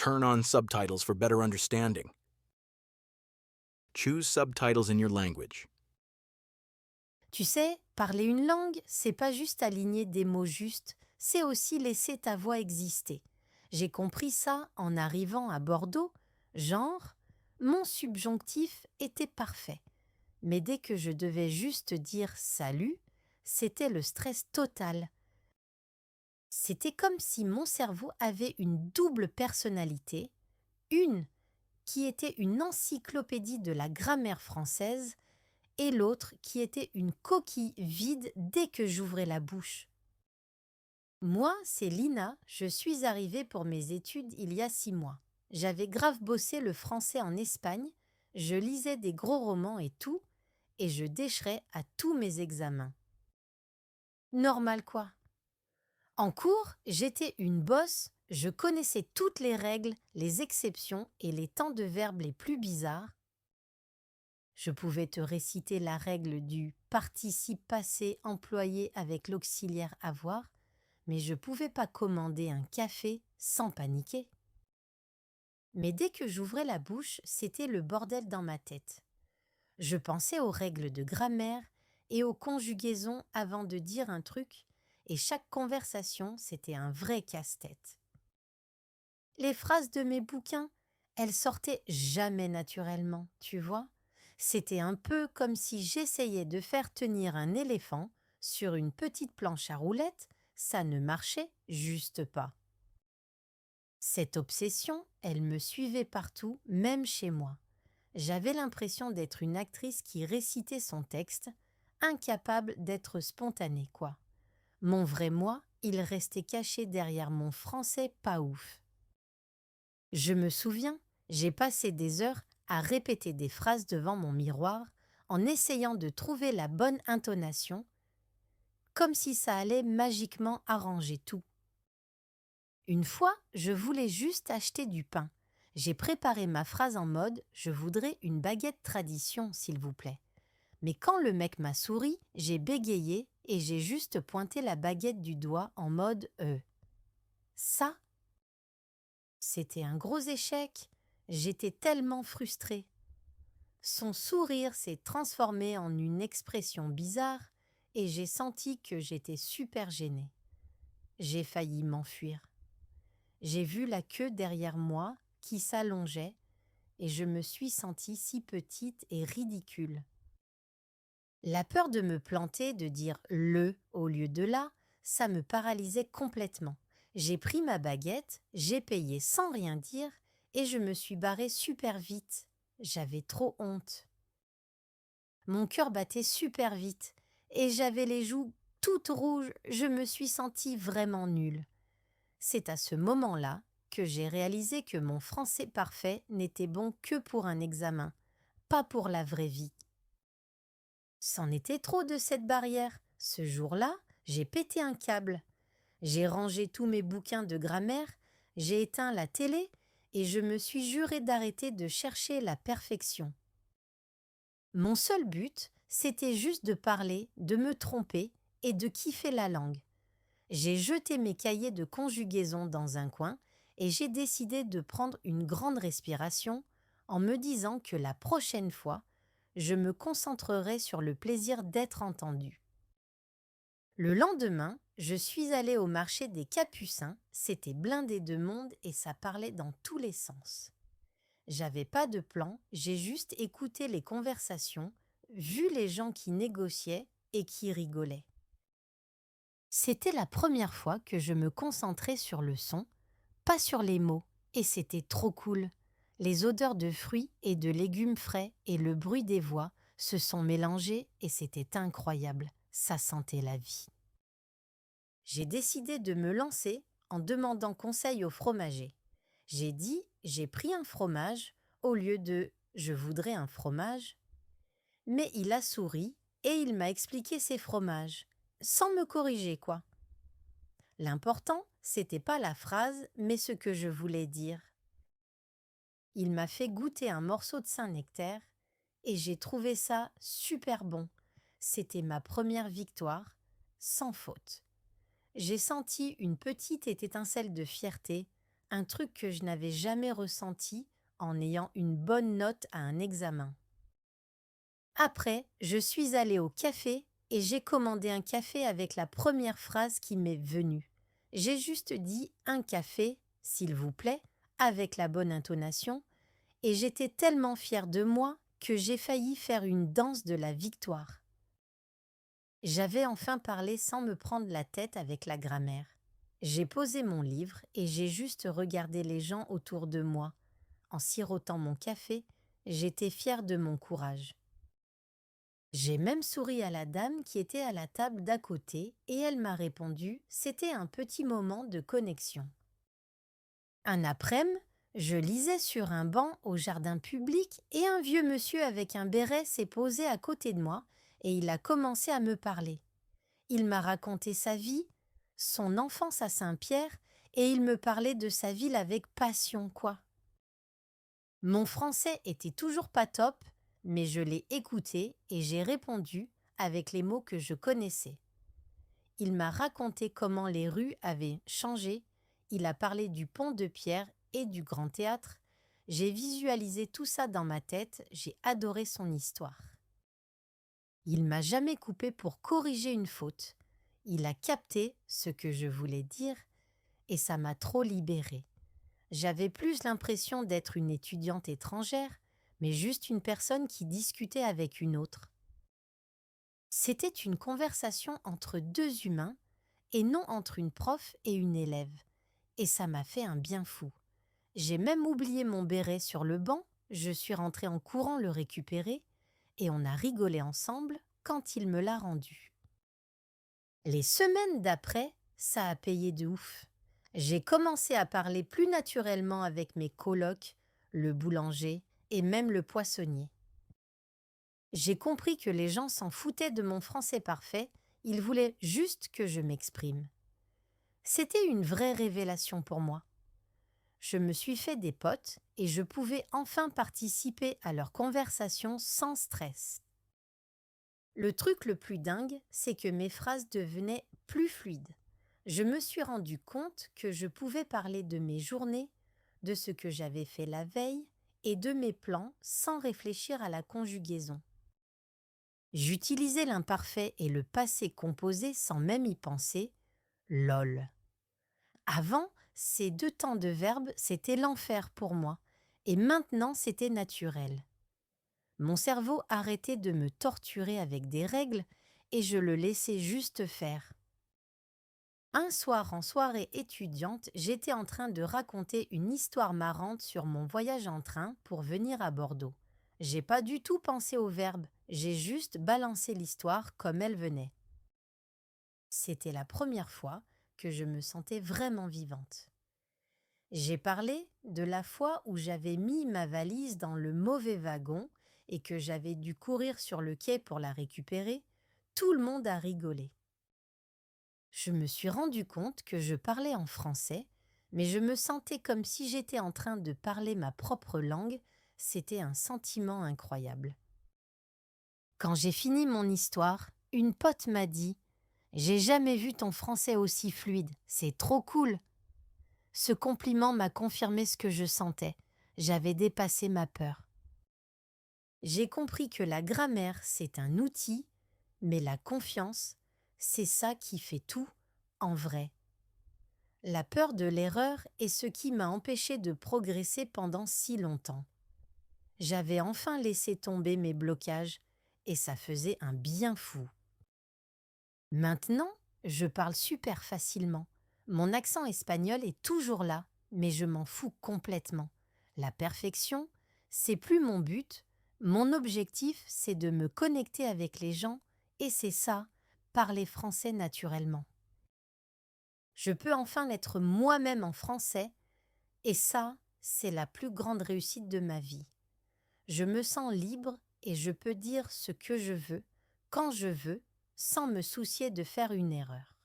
Turn on subtitles for better understanding. Choose subtitles in your language. Tu sais, parler une langue, c'est pas juste aligner des mots justes, c'est aussi laisser ta voix exister. J'ai compris ça en arrivant à Bordeaux, genre, mon subjonctif était parfait. Mais dès que je devais juste dire salut, c'était le stress total. C'était comme si mon cerveau avait une double personnalité, une qui était une encyclopédie de la grammaire française et l'autre qui était une coquille vide dès que j'ouvrais la bouche. Moi, c'est Lina, je suis arrivée pour mes études il y a 6 mois. J'avais grave bossé le français en Espagne, je lisais des gros romans et tout, et je décherais à tous mes examens. Normal quoi. En cours, j'étais une bosse, je connaissais toutes les règles, les exceptions et les temps de verbe les plus bizarres. Je pouvais te réciter la règle du participe passé employé avec l'auxiliaire avoir, mais je ne pouvais pas commander un café sans paniquer. Mais dès que j'ouvrais la bouche, c'était le bordel dans ma tête. Je pensais aux règles de grammaire et aux conjugaisons avant de dire un truc, et chaque conversation, c'était un vrai casse-tête. Les phrases de mes bouquins, elles sortaient jamais naturellement, tu vois. C'était un peu comme si j'essayais de faire tenir un éléphant sur une petite planche à roulettes, ça ne marchait juste pas. Cette obsession, elle me suivait partout, même chez moi. J'avais l'impression d'être une actrice qui récitait son texte, incapable d'être spontanée, quoi. Mon vrai moi, il restait caché derrière mon français pas ouf. Je me souviens, j'ai passé des heures à répéter des phrases devant mon miroir en essayant de trouver la bonne intonation, comme si ça allait magiquement arranger tout. Une fois, je voulais juste acheter du pain. J'ai préparé ma phrase en mode « Je voudrais une baguette tradition, s'il vous plaît ». Mais quand le mec m'a souri, j'ai bégayé et j'ai juste pointé la baguette du doigt en mode « Ça ?» C'était un gros échec. J'étais tellement frustrée. Son sourire s'est transformé en une expression bizarre et j'ai senti que j'étais super gênée. J'ai failli m'enfuir. J'ai vu la queue derrière moi qui s'allongeait et je me suis sentie si petite et ridicule. La peur de me planter, de dire le au lieu de la, ça me paralysait complètement. J'ai pris ma baguette, j'ai payé sans rien dire et je me suis barrée super vite. J'avais trop honte. Mon cœur battait super vite et j'avais les joues toutes rouges, je me suis sentie vraiment nulle. C'est à ce moment-là que j'ai réalisé que mon français parfait n'était bon que pour un examen, pas pour la vraie vie. C'en était trop de cette barrière. Ce jour-là, j'ai pété un câble. J'ai rangé tous mes bouquins de grammaire, j'ai éteint la télé et je me suis juré d'arrêter de chercher la perfection. Mon seul but, c'était juste de parler, de me tromper et de kiffer la langue. J'ai jeté mes cahiers de conjugaison dans un coin et j'ai décidé de prendre une grande respiration en me disant que la prochaine fois, je me concentrerai sur le plaisir d'être entendue. Le lendemain, je suis allée au marché des Capucins, c'était blindé de monde et ça parlait dans tous les sens. J'avais pas de plan, j'ai juste écouté les conversations, vu les gens qui négociaient et qui rigolaient. C'était la première fois que je me concentrais sur le son, pas sur les mots, et c'était trop cool. Les odeurs de fruits et de légumes frais et le bruit des voix se sont mélangés et c'était incroyable, ça sentait la vie. J'ai décidé de me lancer en demandant conseil au fromager. J'ai dit « j'ai pris un fromage » au lieu de « je voudrais un fromage ». Mais il a souri et il m'a expliqué ses fromages, sans me corriger quoi. L'important, c'était pas la phrase, mais ce que je voulais dire. Il m'a fait goûter un morceau de Saint-Nectaire et j'ai trouvé ça super bon. C'était ma première victoire, sans faute. J'ai senti une petite étincelle de fierté, un truc que je n'avais jamais ressenti en ayant une bonne note à un examen. Après, je suis allée au café et j'ai commandé un café avec la première phrase qui m'est venue. J'ai juste dit un café, s'il vous plaît, avec la bonne intonation, et j'étais tellement fière de moi que j'ai failli faire une danse de la victoire. J'avais enfin parlé sans me prendre la tête avec la grammaire. J'ai posé mon livre et j'ai juste regardé les gens autour de moi. En sirotant mon café, j'étais fière de mon courage. J'ai même souri à la dame qui était à la table d'à côté et elle m'a répondu, c'était un petit moment de connexion. Un après-midi, je lisais sur un banc au jardin public et un vieux monsieur avec un béret s'est posé à côté de moi et il a commencé à me parler. Il m'a raconté sa vie, son enfance à Saint-Pierre et il me parlait de sa ville avec passion, quoi. Mon français était toujours pas top, mais je l'ai écouté et j'ai répondu avec les mots que je connaissais. Il m'a raconté comment les rues avaient changé, il a parlé du pont de pierre et du grand théâtre. J'ai visualisé tout ça dans ma tête, j'ai adoré son histoire. Il m'a jamais coupé pour corriger une faute. Il a capté ce que je voulais dire et ça m'a trop libérée. J'avais plus l'impression d'être une étudiante étrangère, mais juste une personne qui discutait avec une autre. C'était une conversation entre deux humains et non entre une prof et une élève. Et ça m'a fait un bien fou. J'ai même oublié mon béret sur le banc, je suis rentrée en courant le récupérer et on a rigolé ensemble quand il me l'a rendu. Les semaines d'après, ça a payé de ouf. J'ai commencé à parler plus naturellement avec mes colocs, le boulanger et même le poissonnier. J'ai compris que les gens s'en foutaient de mon français parfait, ils voulaient juste que je m'exprime. C'était une vraie révélation pour moi. Je me suis fait des potes et je pouvais enfin participer à leur conversation sans stress. Le truc le plus dingue, c'est que mes phrases devenaient plus fluides. Je me suis rendu compte que je pouvais parler de mes journées, de ce que j'avais fait la veille et de mes plans sans réfléchir à la conjugaison. J'utilisais l'imparfait et le passé composé sans même y penser. Lol. Avant, ces deux temps de verbe, c'était l'enfer pour moi, et maintenant c'était naturel. Mon cerveau arrêtait de me torturer avec des règles et je le laissais juste faire. Un soir en soirée étudiante, j'étais en train de raconter une histoire marrante sur mon voyage en train pour venir à Bordeaux. J'ai pas du tout pensé au verbe, j'ai juste balancé l'histoire comme elle venait. C'était la première fois que je me sentais vraiment vivante. J'ai parlé de la fois où j'avais mis ma valise dans le mauvais wagon et que j'avais dû courir sur le quai pour la récupérer. Tout le monde a rigolé. Je me suis rendu compte que je parlais en français, mais je me sentais comme si j'étais en train de parler ma propre langue. C'était un sentiment incroyable. Quand j'ai fini mon histoire, une pote m'a dit « J'ai jamais vu ton français aussi fluide, c'est trop cool !» Ce compliment m'a confirmé ce que je sentais. J'avais dépassé ma peur. J'ai compris que la grammaire, c'est un outil, mais la confiance, c'est ça qui fait tout en vrai. La peur de l'erreur est ce qui m'a empêché de progresser pendant si longtemps. J'avais enfin laissé tomber mes blocages et ça faisait un bien fou. Maintenant, je parle super facilement. Mon accent espagnol est toujours là, mais je m'en fous complètement. La perfection, c'est plus mon but. Mon objectif, c'est de me connecter avec les gens et c'est ça, parler français naturellement. Je peux enfin être moi-même en français et ça, c'est la plus grande réussite de ma vie. Je me sens libre et je peux dire ce que je veux, quand je veux, sans me soucier de faire une erreur.